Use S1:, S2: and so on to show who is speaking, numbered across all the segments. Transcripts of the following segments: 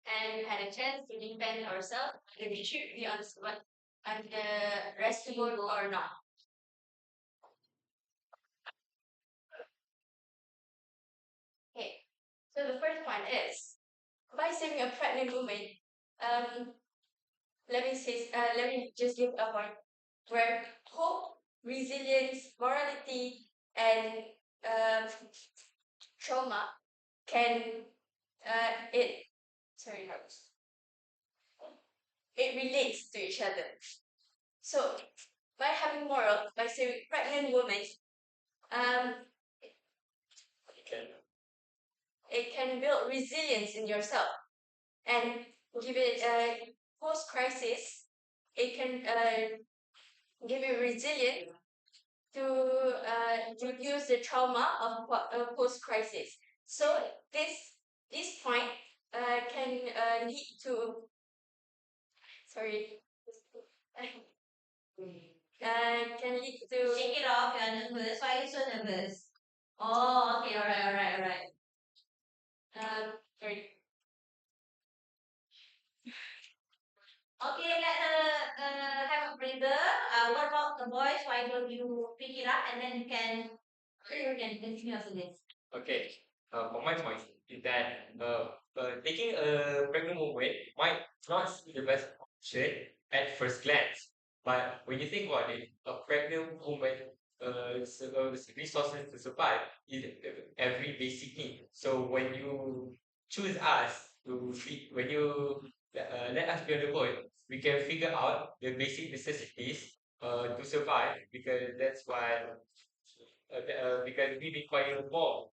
S1: and had a chance to defend ourselves, whether we should be on the rescue mode or not. Okay, so the first one is by saving a pregnant woman. Um, let me just give a point where hope, resilience, morality, and um, trauma can it sorry no, it relates to each other. So by having moral, by saving pregnant women, um, it can build resilience in yourself and give it post crisis. It can give you resilience to reduce the trauma of post crisis. So this point can lead to sorry can lead to
S2: Shake it off, you're nervous. Why are you so nervous? Oh, okay, alright.
S1: sorry.
S2: Okay, let her have a breather. What about the boys? Why don't you pick it up and then you can continue after this.
S3: Okay. For my point is that taking a pregnant woman might not be the best option at first glance, but when you think about it, a pregnant woman resources to survive is every basic need. So when you choose us to feed, when you let us be on the board, we can figure out the basic necessities to survive because that's why because we require more.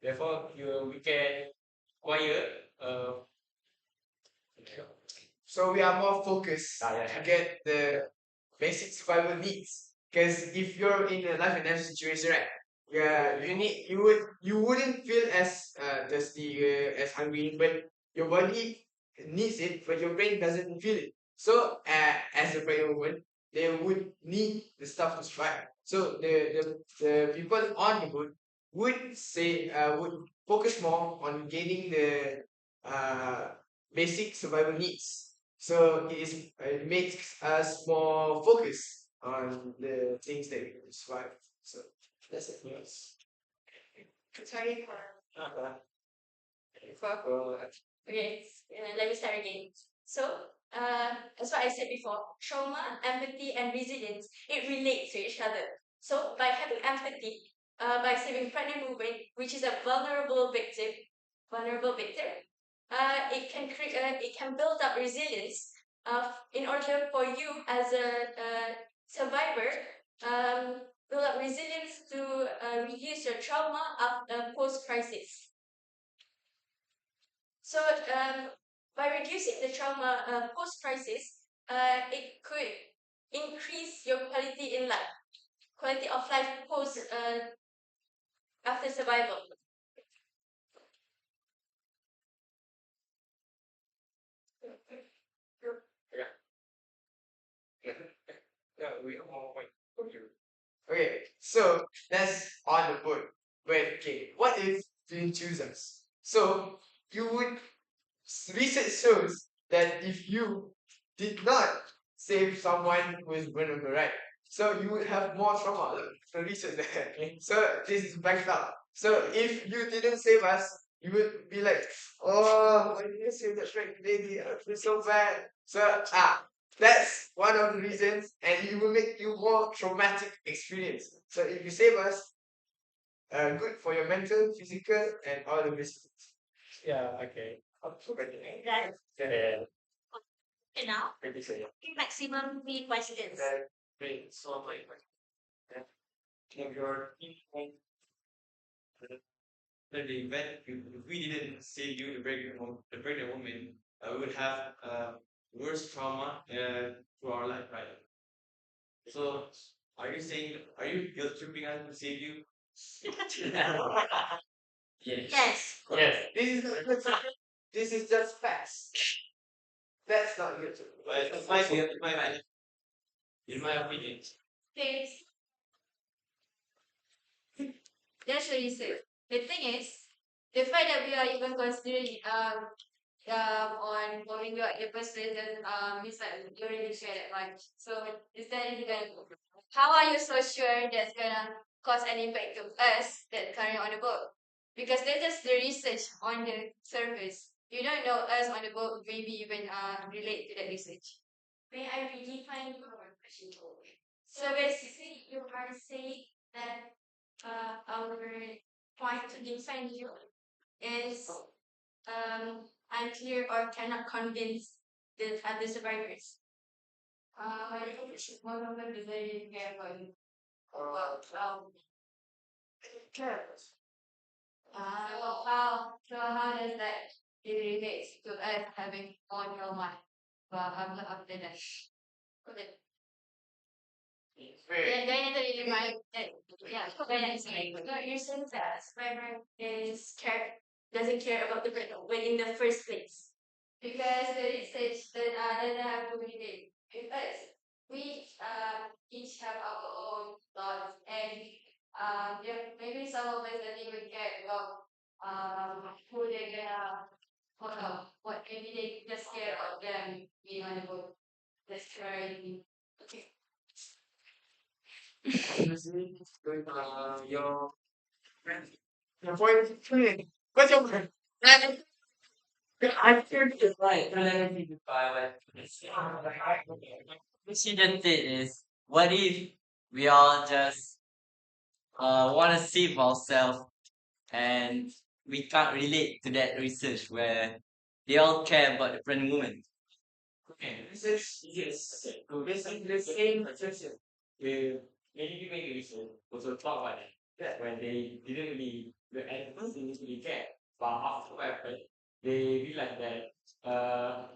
S3: Therefore, we can acquire uh,
S4: So we are more focused
S3: yeah,
S4: to get the basic survival needs. Because if you're in a life and death situation, right? Yeah, you wouldn't feel as thirsty as hungry, but your body needs it, but your brain doesn't feel it. So as a pregnant woman, they would need the stuff to survive. So the people on the boat would focus more on gaining the basic survival needs. So it makes us more focused on the things that we can survive. So that's it. Yes.
S1: Sorry
S3: uh,
S1: for okay. Let me start again. So as what I said before, trauma, empathy, and resilience it relates to each other. So by having empathy, by saving pregnant women, which is a vulnerable victim, it can build up resilience in order for you as a survivor build up resilience to reduce your trauma after post crisis. So by reducing the trauma post crisis, it could increase your quality of life post after survival.
S3: yeah, we have more point.
S4: Okay, so that's on the boat. But okay, what if you didn't choose us? So you would research shows that if you did not save someone who is vulnerable, right? So you would have more trauma. Look, the research there. So this is backed up. So if you didn't save us, you would be like, oh, why didn't you save that pregnant lady? I feel so bad. So that's one of the reasons, and it will make you more traumatic experience. So if you save us, good for your mental, physical, and all the business.
S3: Yeah, okay.
S2: Right.
S3: Yeah,
S2: Okay, now,
S3: maybe say
S2: maximum 3 questions.
S3: so my if you're in the event if we didn't save you, the pregnant woman, we would have worse trauma through our life, right? So, are you guilt tripping us to save you? Yes.
S2: Yes.
S3: Yes.
S4: This is just facts. That's not good.
S3: But in my opinion.
S1: Okay, that's what you said. The thing is, the fact that we are even considering on moving you at the first place, then means like you don't really care that much. So is that even how are you so sure that's gonna cause an impact to us that currently on the boat? Because that's just the research on the surface. You don't know us on the boat maybe even relate to that research. May I redefine your question? So basically you are saying that our point to defend you is unclear or cannot convince the other survivors. One of them is very careful. So how does that relate to us having more trauma after that? Okay.
S4: Wait,
S1: Then itu really my yeah. Then it's like you're saying that survivor is doesn't care about the person when in the first place because the research that doesn't have to relate with us. We each have our own thoughts and yeah, maybe some of us don't even care about who they're gonna what maybe they just care about them being on the boat. That's right. Okay.
S3: Your
S4: your point three. What's your point?
S5: I think it's right. So let me simplify what she just did is what if we all just want to save ourselves and we can't relate to that research where they all care about the pregnant woman.
S3: okay, this is yes. So basically the same suggestion. Many people in research also talk about it. That when they didn't really at first they didn't really care. But after what happened, they realized that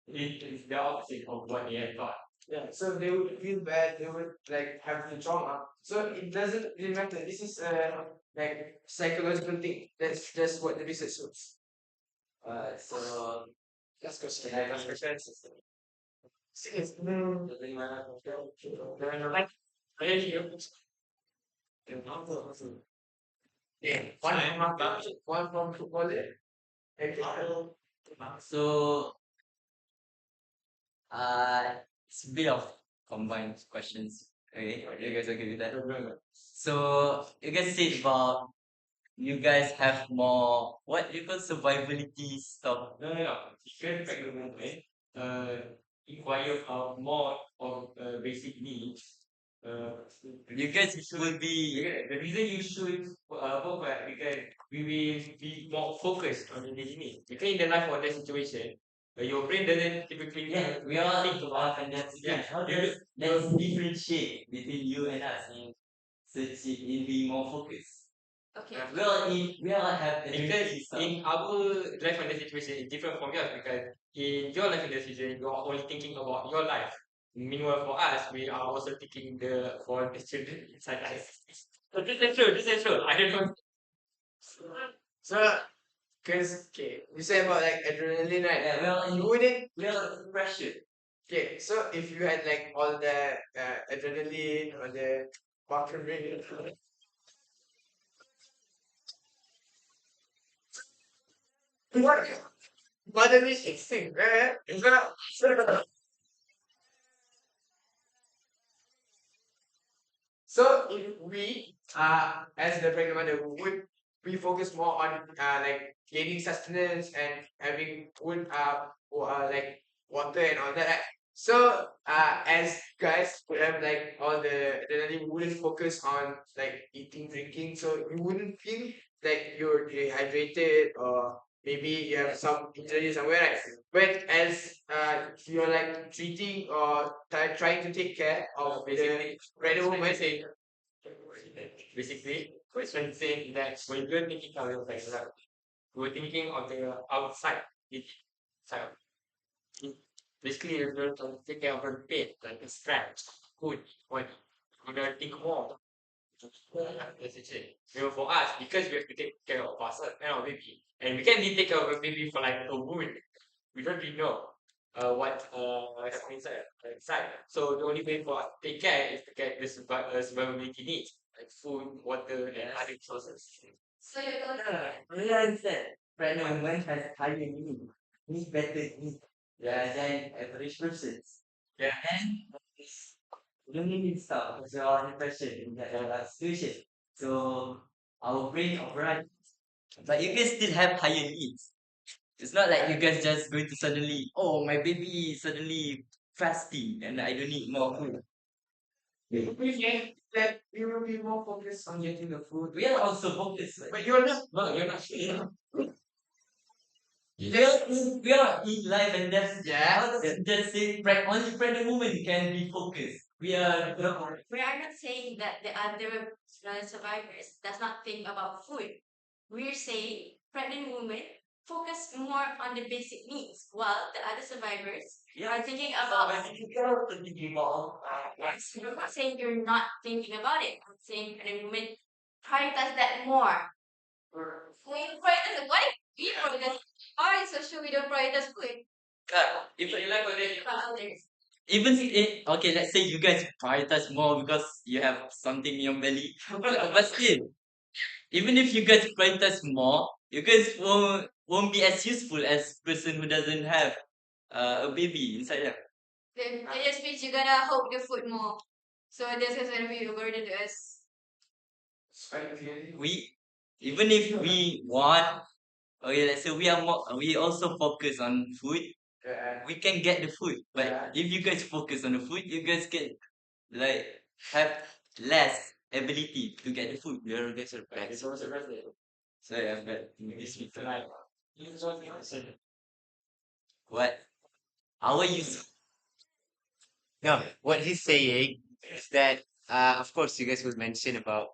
S3: it is the opposite of what they had thought.
S4: Yeah, so they would feel bad, they would like have the trauma. So it doesn't really matter. This is a like psychological thing. That's just what the research shows.
S5: So
S4: Last question.
S5: can I
S4: Last
S5: ask
S4: question. Yes. Yeah. One from football. Okay.
S5: so uh it's a bit of combined questions. Okay, you guys okay with that? So you guys said about you guys have more what you call survivability stuff.
S3: No. Different pregnant women inquire more of basic needs.
S5: You guys will be
S3: The reason you should work well because we will be more focused on the basic needs. Because in the life or death situation, your brain doesn't typically
S5: yeah, we all
S3: think about
S5: often that
S3: yeah.
S5: How does let's differentiate between you and us and such in being more focused.
S1: Okay.
S5: We all have
S3: Because
S5: ability stuff.
S3: in our life and death situation is different from yours because in your life and death situation you are only thinking about your life. Meanwhile for us we are also thinking for the children inside us. So this is true, this is true. I don't know.
S4: So, because okay, you say about like adrenaline, right?
S5: Yeah, well,
S4: You wouldn't.
S5: we all pressure.
S4: Okay, so if you had like all the adrenaline or the buckaroo, what? Bodily instinct, right? So if we, as the pregnant mother, would we focus more on like gaining sustenance and having food, like water and all that, right? So as guys would have like all the adrenaline, we wouldn't focus on like eating, drinking, so you wouldn't feel like you're dehydrated or maybe you have some injury somewhere, right? But as you're like treating or trying to take care of the pregnant woman,
S3: Basically, question saying that when you're thinking of your life, we're thinking of the outside, the side of it. Basically, you're going to take care of your bed, like a scratch, food, what you're gonna think more. That's it. You know, for us, because we have to take care of ourselves and our baby, and we can't really take care of a baby for like a wound. We don't really know what is inside. So the only way for us to take care is to get the survivability needs, like food, water, and other resources.
S1: So you don't
S5: Realize that pregnant women has higher need. eat better eat than average persons.
S3: Yeah.
S5: And we don't need stuff because we are under pressure in that situation. So our brain operates. But you guys still have higher needs. It's not like you guys just going to suddenly, oh, my baby is suddenly fasting and I don't need more food.
S4: We that we will be more focused on getting the food.
S5: We are also focused.
S4: But you're not.
S3: No, you're not.
S5: We are in life and death.
S4: Yeah.
S5: Just say only pregnant women can be focused. We are
S1: We are not saying that the other survivors does not think about food. We're saying pregnant women focus more on the basic needs, while the other survivors are thinking about. Yes, I'm not saying you're not thinking about it. I'm saying pregnant women prioritize that more. We prioritize what if we prioritize? How is so sure we don't prioritize food?
S3: If you like what they
S1: But others.
S5: even okay, let's say you guys prioritize more because you have something in your belly. But still, even if you guys prioritize more, you guys won't be as useful as person who doesn't have a baby inside them.
S1: Then that just means you gotta hope the food more. So this is gonna be a burden to us.
S5: We even if we want, okay, let's say we also focus on food. We can get the food, but if you guys focus on the food, you guys can like have less ability to get the food. You guys are back. So yeah, but this week what our use
S6: No, what he's saying is that, of course, you guys will mention about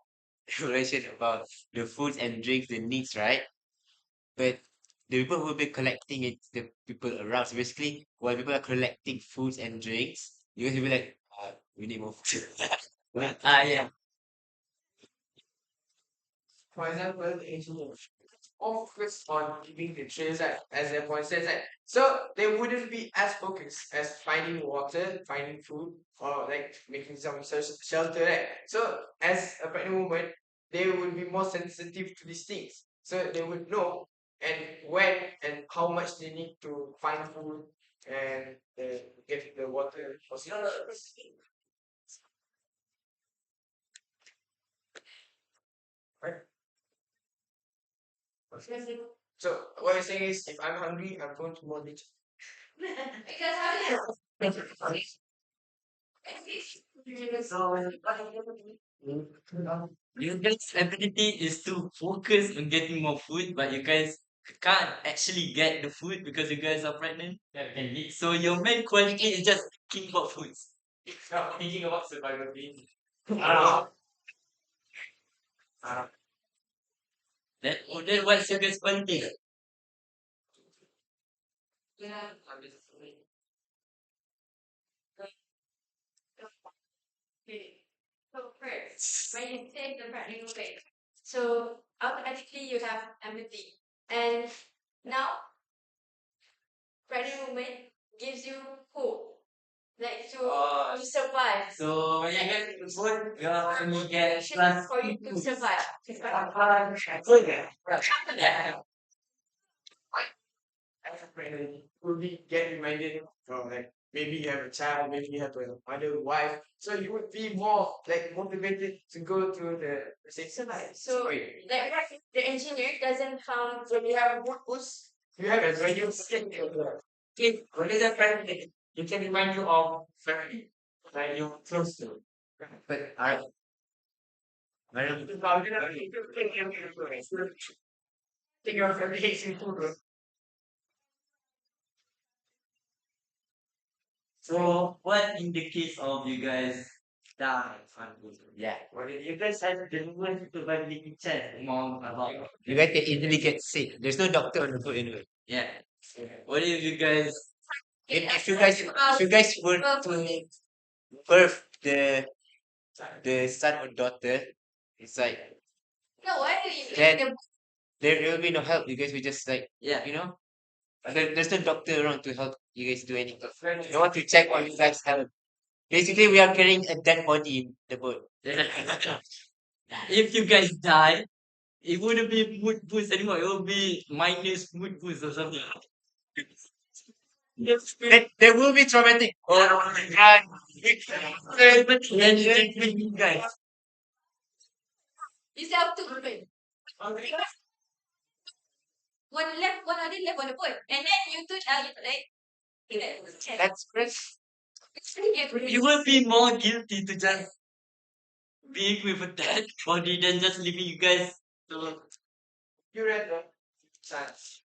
S6: mention about the food and drinks, the needs, right? But the people who will be collecting it, the people around. So basically, while people are collecting foods and drinks, you guys will be like, we need more food.
S5: yeah.
S4: For example, the engineers all focus on keeping the trails as their point says that. So they wouldn't be as focused as finding water, finding food, or like making some shelter. Right? So as a pregnant woman, they would be more sensitive to these things. So they would know and when and how much they need to find food and get the water. So what you're saying is, if I'm hungry, I'm going to more nature.
S1: Because how do you
S5: You guys' ability is to focus on getting more food, but you guys can't actually get the food because you guys are pregnant.
S3: can lead.
S5: So your main quality is just thinking about foods.
S3: Stop thinking about survivability.
S5: Then what's your guys' quality?
S1: Okay. So first, when you take the pregnant woman, so automatically you have empathy. And now pregnant woman gives you hope. Like to survive.
S5: So when you get the food, you only get
S1: Mission
S5: plus
S1: for you to survive.
S5: Yeah.
S4: As a pregnant, will be get reminded from like maybe you have a child, maybe you have a mother, wife. So you would be more like motivated to go through the same
S1: Survive. So
S4: Wait,
S1: like the engineer doesn't count
S4: so you have a mood boost. You have a radio.
S3: If what is a friend, it can remind you of family that you're close to.
S6: But I,
S4: Think of amazing food.
S5: So what in the case of you guys die from food? Yeah. What if you guys have the woman to validity check among about
S6: you guys can easily get sick. There's no doctor on the boat anyway.
S5: yeah. What if you guys
S6: If you guys were to birth the son or daughter, it's like
S1: no, why do you
S6: Then-
S1: the
S6: there will be no help. You guys will just like
S5: yeah.
S6: there's no doctor around to help you guys do anything. No one to check on you guys' health. Basically, we are carrying a dead body in the boat.
S5: If you guys die, it wouldn't be mood boost anymore. It will be minus mood boost or something.
S6: There will be traumatic. Oh my god. Guys.
S1: You still have two open. One left, one other left on the board. And then you two you like
S6: That's Chris.
S5: You will be more guilty to just being with a dead body than just leaving you guys to.
S4: You read the chance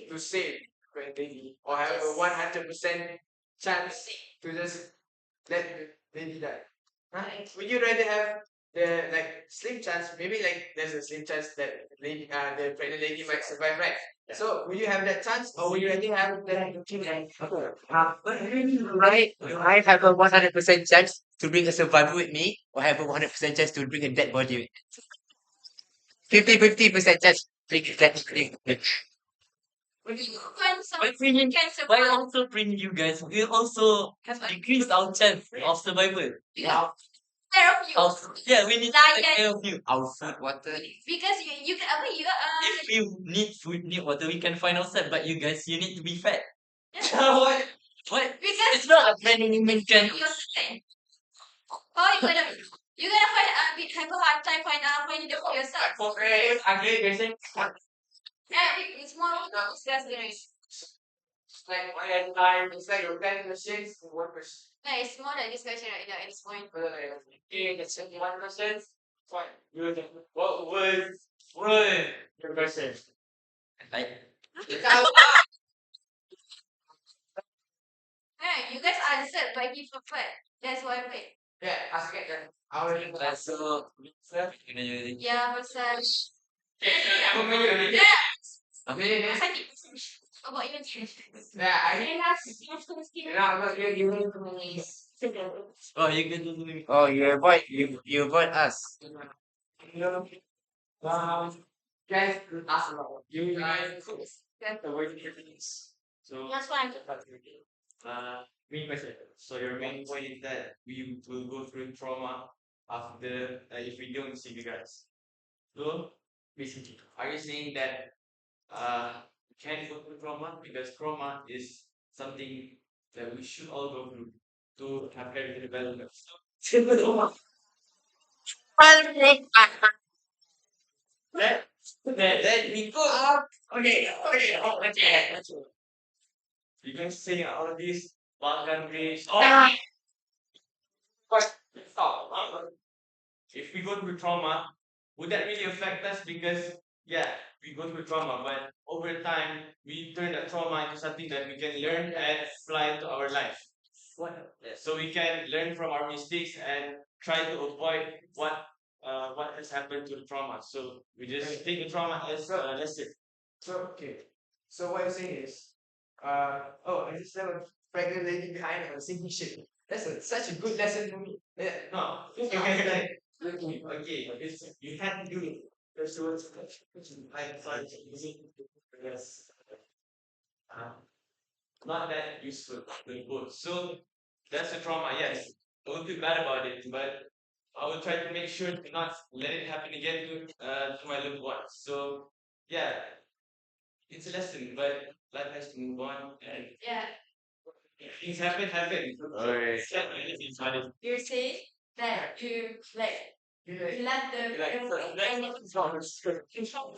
S4: to save when they or have a 100% chance to just let the lady die. Huh? Would you rather have the like slim chance? Maybe like there's a slim chance that the pregnant lady might survive, right? So would you have that chance, or would you rather have the
S6: Right. I have a 100% chance to bring a survivor with me, or have a 100% chance to bring a dead body with 50-50% chance. Bring a dead body.
S1: find some
S5: By bringing,
S1: can
S5: by
S1: survive.
S5: also bringing you guys, we also
S1: Have a
S5: decrease our chance of survival.
S1: yeah. Care of you.
S5: Yeah, we need to
S1: Like
S5: take
S1: that.
S5: care of you.
S6: Our food, water.
S1: Because you can apa you
S5: If you need food, need water, we can find ourselves. But you guys, you need to be fed.
S1: yeah.
S5: What? What?
S1: Because
S5: It's not a planning mention.
S1: you're sick. Oh, you're gonna find have a hard time finding the food yourself. Yeah, it's more disgusting.
S4: It's like one at a time. It's like you're 10 questions in 1 question.
S1: No, it's more than discussion right now at this point.
S3: Okay, that's 1%. Fine. Good. What was your question?
S5: Like,
S1: Yeah, you guys answered, but he preferred. That's why I played.
S4: Yeah, ask it then. I will
S5: so, yeah,
S1: Versus.
S4: Yeah.
S1: Yeah.
S4: Okay, next.
S1: How about you?
S4: Yeah, I'm not gonna give you
S5: oh, you can do me.
S6: Oh, you avoid us.
S4: guys ask about
S3: You guys avoid things. So
S1: That's fine.
S3: main question. So your main point is that we will go through trauma after if we don't see you guys. So basically, are you saying that we can go through trauma because trauma is something that we should all go through to have character development. Let let me go up. Okay. You can say all these Balkan race. Oh, but stop. If we go through trauma, would that really affect us? Because yeah, we go through trauma, but over time we turn that trauma into something that we can learn and apply to our life. So we can learn from our mistakes and try to avoid what has happened to the trauma. So we just take the trauma as a lesson.
S4: So okay. So what you're saying is, I just have a pregnant lady behind on a sinking ship. Such a good lesson for me. Yeah.
S3: No, like okay, you had to do it. There's words like yes, uh, not that useful to the book. So that's the trauma. Yes, I would feel bad about it, but I will try to make sure to not let it happen again to my loved ones. So yeah, it's a lesson, but life has to move on, and
S1: Yeah.
S3: things happen.
S6: Alright.
S3: It's funny.
S1: You're saying that you let the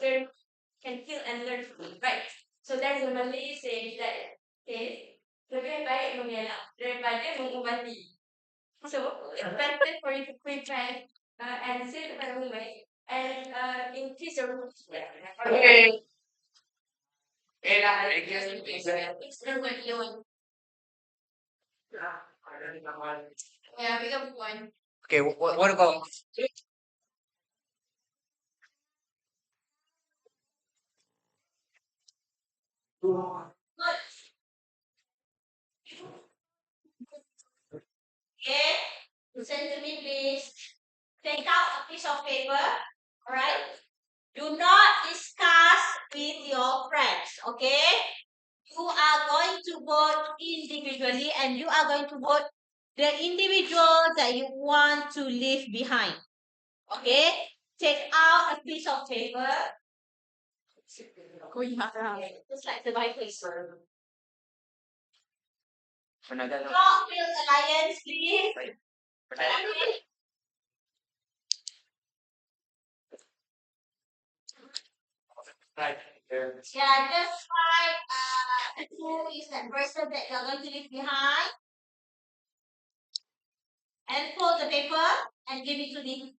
S1: learn can feel and learn from it, right? So there's a Malay saying that okay, lebih baik mengelak daripada mengubati. So it's better for you to prepare and save the environment and increase your
S4: Okay.
S1: experiment alone. Yeah, we got one.
S6: Okay, what about
S2: Okay, listen to me, please. Take out a piece of paper. All right. Do not discuss with your friends. Okay. You are going to vote individually, and you are going to vote the individual that you want to leave behind. Okay. Take out a piece of paper. Just like survival.
S6: Another
S2: Rockville Alliance, please. Okay.
S3: Right.
S2: Yeah, just write who is that person that you're going to leave behind, and fold the paper and give it to the.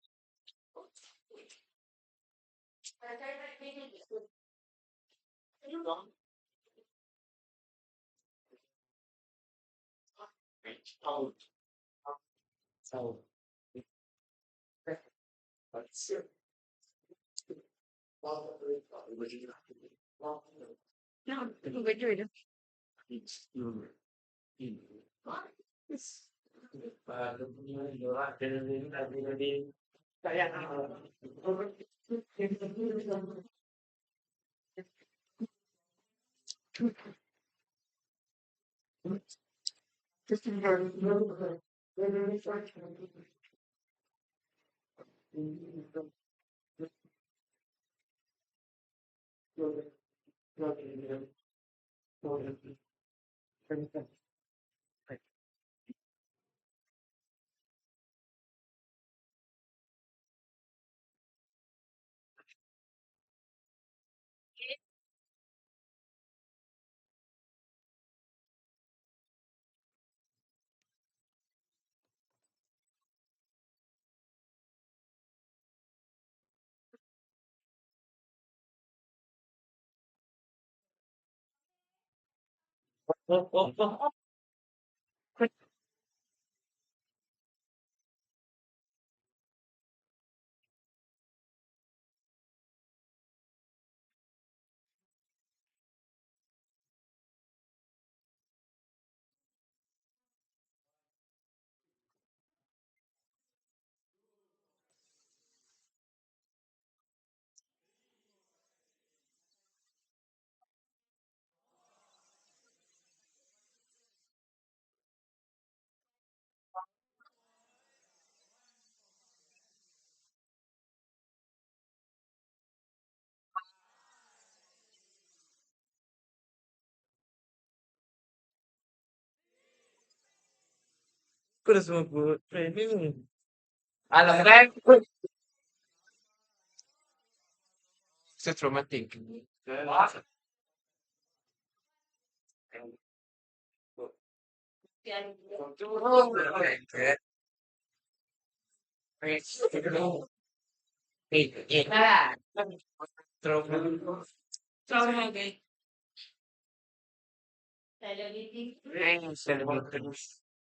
S6: Could have smoked good.
S4: Alam rek.
S6: So traumatic. Trauma.
S2: Celebrating.
S6: Celebrate.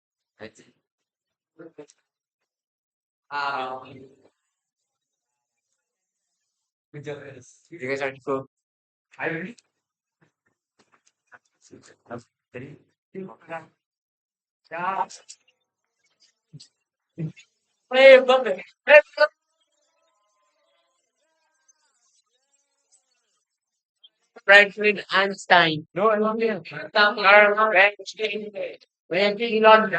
S3: Good job, guys.
S6: You guys are cool.
S3: I really.
S4: Hey, bummer. Hey, Franklin Einstein.
S3: No, I love you.
S4: Carl Einstein. When Elon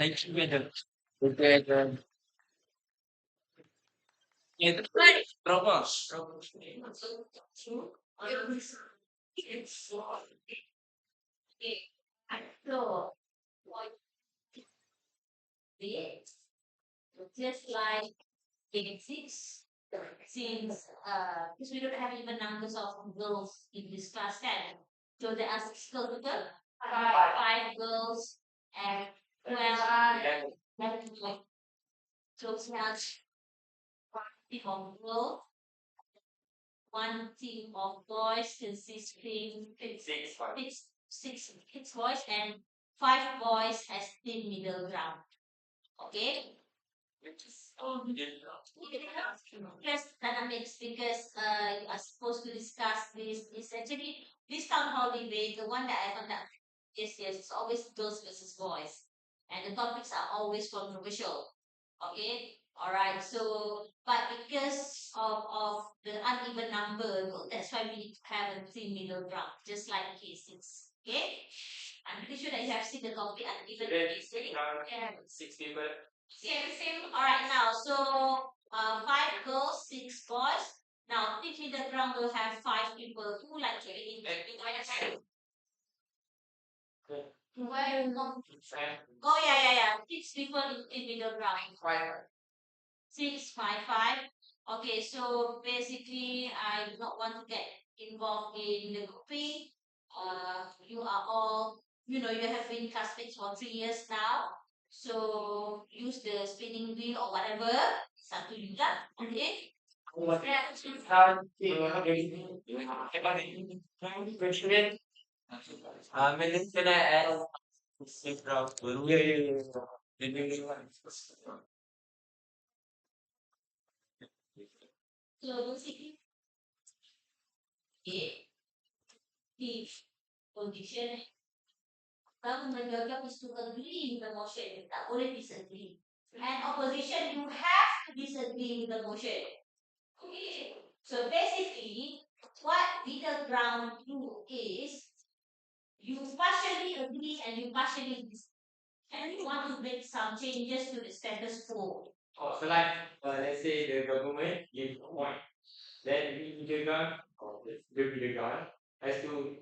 S5: Thank you, madam.
S4: Musk.
S5: Yeah, trauma.
S2: Okay. So, what this? Just like it exists. Since because we don't have even numbers of girls in this class 10. So there are 6 girls, five girls and 12 like so we have team of girls, one team of boys consisting six boys and 5 boys as team middle ground. Okay? Yes, dynamics because you are supposed to discuss this. Is actually this town hall debate, the one that I conduct Yes, yes, it's always girls versus boys. And the topics are always controversial. Okay? Alright, so but because of the uneven number, that's why we need to have a thin middle ground, just like cases. Okay? I'm pretty sure that you have seen the topic uneven cases. Yeah.
S3: 6 people.
S2: Same. Alright now, so 5 girls, 6 boys. Now thin middle ground will have 5 people. Who like to be in? Why not? Oh yeah. 6 people in middle ground. 6, 5, 5. Okay, so basically, I do not want to get involved in the grouping. You are all, you have been classmates for 3 years now. So use the spinning wheel or whatever. Satu juga, okay?
S5: Melissa, can I add the new one?
S2: So basically, the condition kamu menjaga is to agree with the motion. Tak boleh disagree. And opposition, you have to disagree with the motion. Okay. So basically, what middle ground do is you partially agree and you partially disagree. And you want to make some changes to the status quo.
S3: Oh, so like, let's say the government gives a point, then we the gun, or the gun, has to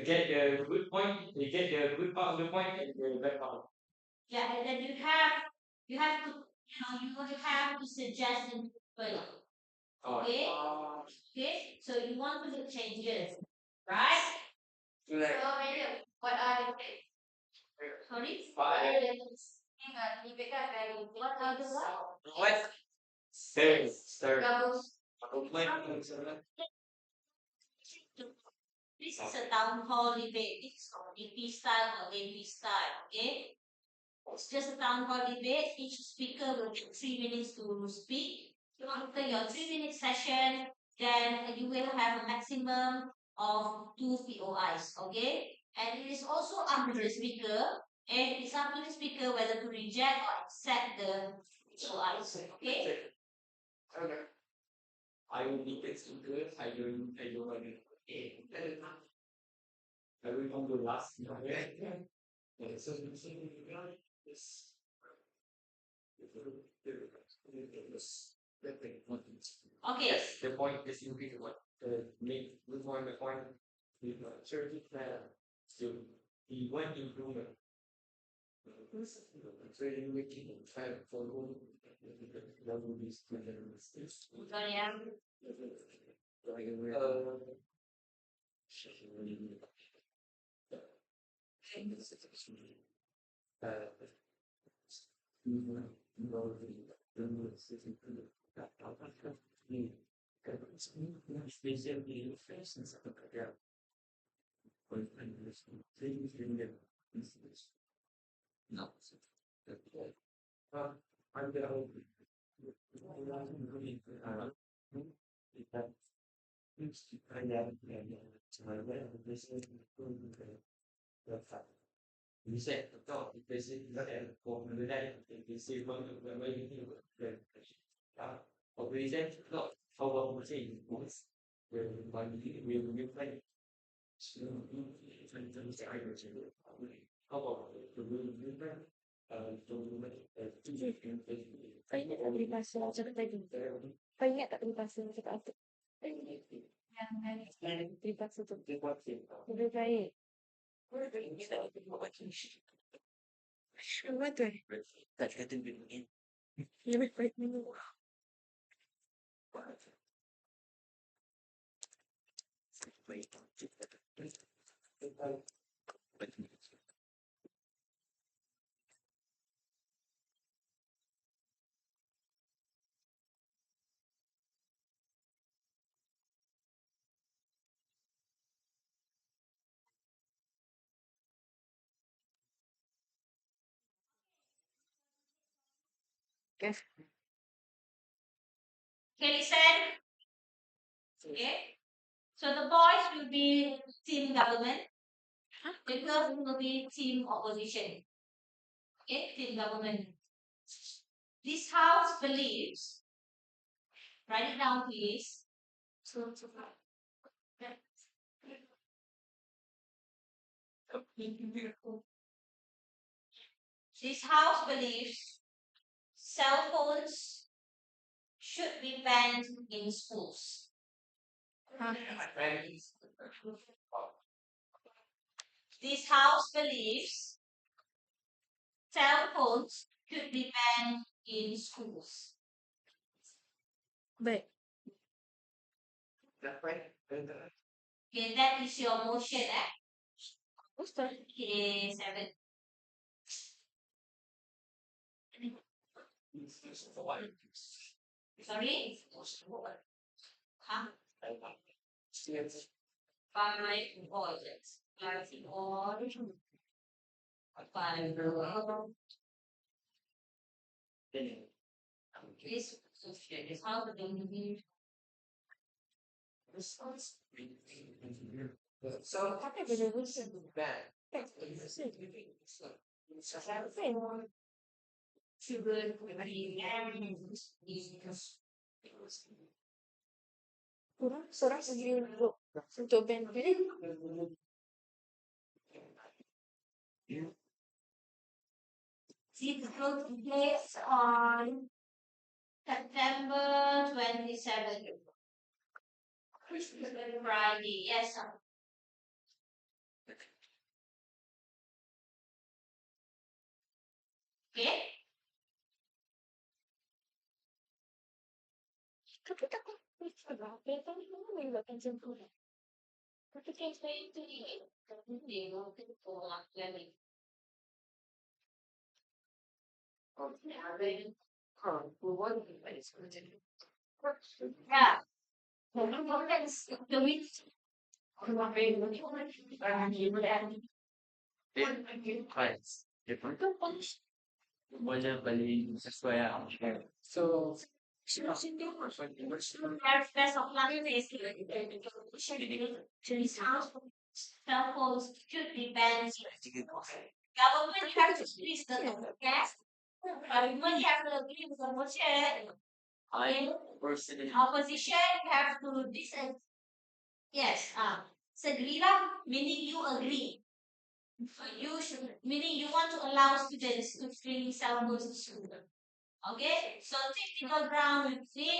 S3: get the good point, they get the good part of the point and the bad part.
S2: Yeah, and then you have to suggest improvement.
S3: Oh,
S2: Okay? Okay? So you want to make changes, right?
S3: so like,
S1: So, Miriam, what are the
S2: Sorry?
S1: what are the debate kan dari what are the
S5: What?
S3: stir.
S1: gabus
S2: This is a town hall debate. This is DP style or AP style, okay? It's just a town hall debate. Each speaker will get 3 minutes to speak. After your 3 minute session, then you will have a maximum of 2 POIs, okay? And it is also up to the speaker, and it's up to the speaker whether to reject or accept the POIs, okay?
S3: Okay. I will be it good. I don't want to. I will come to last. Okay, so this.
S2: Okay.
S3: Yes, the point is increase what make good point the point with certain so the one improvement. So you making time for home that will be no. I'm you said no, because it not at home the day they say one of the way the operation no how about we say was where one we play so how about the we play
S1: kau ingat tak beli pasal cakap tadi kau ingat tak beli pasal cakap apa yang beli pasal tu lebih baik Memang tu
S5: Tak kata begini.
S1: lebih baik minum
S5: Baik.
S1: Yes.
S2: Okay, listen. Okay. So the boys will be team government. The curve will be team opposition. Okay, team government. This house believes, write it down please. This house believes cell phones should be banned in schools. This house believes cell phones should be banned in schools.
S1: Baik.
S2: Okay, that is your motion, eh?
S1: Ustaz.
S2: Okay, 7. Sorry? Huh? 5 voices. 5 on. 5 This is how the baby.
S4: So
S1: Tapi benda rusa.
S4: bad.
S2: Sugar,
S1: Kurang seorang sendiri untuk band pilih.
S2: It took place on September 27th. Friday, yes. Sir. Okay.
S1: Tapi tak kau berapa tahun kamu melibatkan sempurna. Tapi kan saya itu dia.
S2: Dia mungkin tolak lagi. Yeah. The week.
S5: Boleh beli sesuai yang
S4: So
S2: Best of luck is to this house. Cell phones should be banned. Government have to please the gas. Government have to agree with the motion.
S5: I personally
S2: Opposition have to disagree. Yes, disagree lah, meaning you agree. You should, meaning you want to allow students to bring cell phones to school. Okay, so take middle ground with me,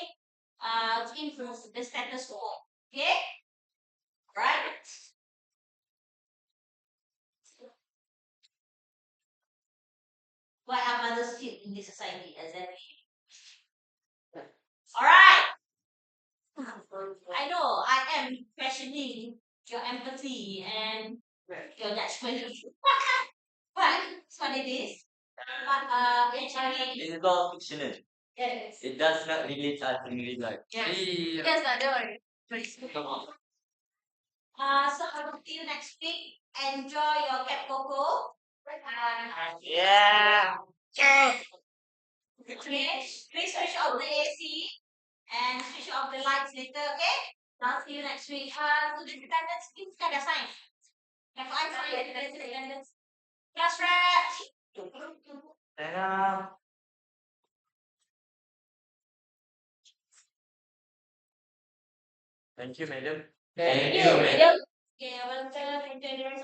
S2: to influence the status quo. Okay, right? Why are mothers fit in this society? Exactly. All right. I know I am questioning your empathy and your judgment. But that's what it is. But actually,
S5: it is all fictional.
S1: Yes.
S5: It does not relate us in real life.
S1: Yes. Yes, tak ada.
S5: Come on.
S2: so I will see you next week. Enjoy your Cap Coco.
S5: Yeah.
S2: Okay, please switch off the AC and switch off the lights later, okay? I'll see you next week. Student attendance, please get a sign. Have I signed attendance? Class rep.
S3: Thank you, madam.
S5: Thank
S1: you,
S5: madam.
S2: Okay, I will tell you attendance.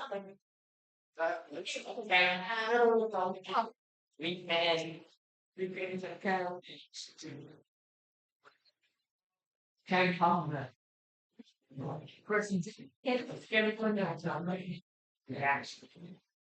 S3: We can come. Person, can we go now? Yeah.